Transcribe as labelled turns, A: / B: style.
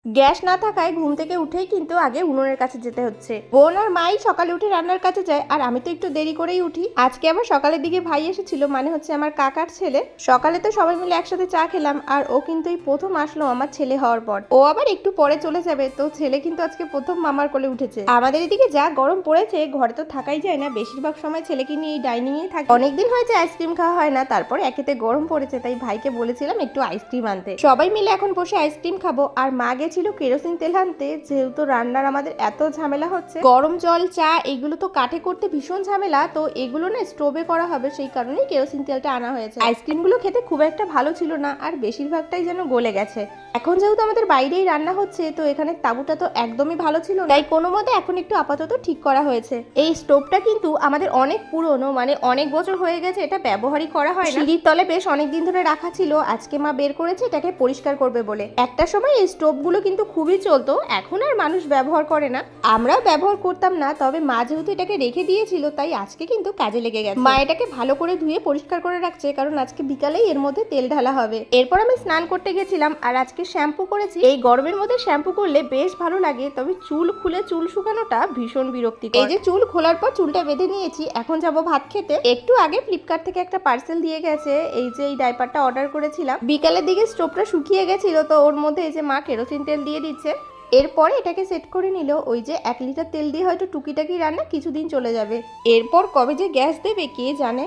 A: Gas না থাকায় ঘুম থেকে উঠেই কিন্তু আগে উনুনের কাছে যেতে হচ্ছে। বোন আর মাই সকালে উঠে রান্নার কাছে যায়, আর আমি তো একটু দেরি করেই উঠি। আজকে আবার সকালের দিকে ভাই এসেছিল, মানে হচ্ছে আমার কাকার ছেলে। সকালে তো সবাই মিলে একসাথে চা খেলাম, আর ও কিন্তু এই প্রথম আসলো আমার ছেলে হওয়ার পর। ও আবার একটু পরে চলে যাবে, তো ছেলে কিন্তু আজকে প্রথম মামার কোলে উঠেছে। আমাদের এদিকে যা গরম পড়েছে, ঘরে তো থাকাই যায় না, বেশিরভাগ সময় ছেলেকে নিয়ে এই ডাইনিংয়েই থাকে। অনেকদিন হয়েছে আইসক্রিম খাওয়া হয় না, তারপর একেতে গরম পড়েছে, তাই ভাইকে বলেছিলাম একটু আইসক্রিম আনতে। সবাই মিলে এখন বসে আইসক্রিম খাবো। আর মা গেছিল কেরোসিন তেল আনতে, যেহেতু রান্নার আমাদের এত ঝামেলা হচ্ছে, গরম জল চা এগুলো তো কাঠে করতে ভীষণ ঝামেলা, তো এগুলো না স্টোভে করা হবে, সেই কারণেই কেরোসিন তেলটা আনা হয়েছে। আইসক্রিম গুলো খেতে খুব একটা ভালো ছিল না, আর বেশিরভাগটাই যেন গলে গেছে। এখন যেহেতু আমাদের বাইরেই রান্না হচ্ছে, তো এখানে তাবুটা তো একদমই ভালো ছিল না, তাই কোনো মতে এখন একটু আপাতত ঠিক করা হয়েছে। এই স্টোভটা কিন্তু আমাদের অনেক পুরনো, মানে অনেক বছর হয়ে গেছে, এটা ব্যবহারই করা হয় না। সিঁড়ির তলে বেশ অনেকদিন ধরে রাখা ছিল, আজকে মা বের করেছে এটাকে পরিষ্কার করবে বলে। একটা সময় এই স্টোভগুলো কিন্তু খুবই চলতো, এখন আর মানুষ ব্যবহার করে না, আমরাও ব্যবহার করতাম না, তবে মা যেহেতু এটাকে রেখে দিয়েছিল, তাই আজকে কিন্তু কাজে লেগে গেছে। মা এটাকে ভালো করে ধুয়ে পরিষ্কার করে রাখছে, কারণ আজকে বিকালেই এর মধ্যে তেল ঢালা হবে। এরপর আমি স্নান করতে গেছিলাম, আর আজকে শ্যাম্পু করেছি। এই গরমের মধ্যে শ্যাম্পু করলে বেশ ভালো লাগে, তবে চুল খুলে চুল শুকানোটা ভীষণ বিরক্তিকর। এই যে চুল খোলার পর চুলটা বেঁধে নিয়েছি, এখন যাব ভাত খেতে। একটু আগে ফ্লিপকার্ট থেকে একটা পার্সেল দিয়ে গেছে, এই যে এই ডাইপারটা অর্ডার করেছিলাম। বিকালের দিকে স্টোভটা শুকিয়ে গেছিল, তো ওর মধ্যে এই যে মা কেরোসিন তেল দিয়ে দিচ্ছে। এরপরে এটাকে সেট করে নিল, ওই যে 1 লিটার তেল দিয়ে হয়তো টুকিটাকি রান্না কিছুদিন চলে যাবে। এরপর কবে যে গ্যাস দেবে কে জানে।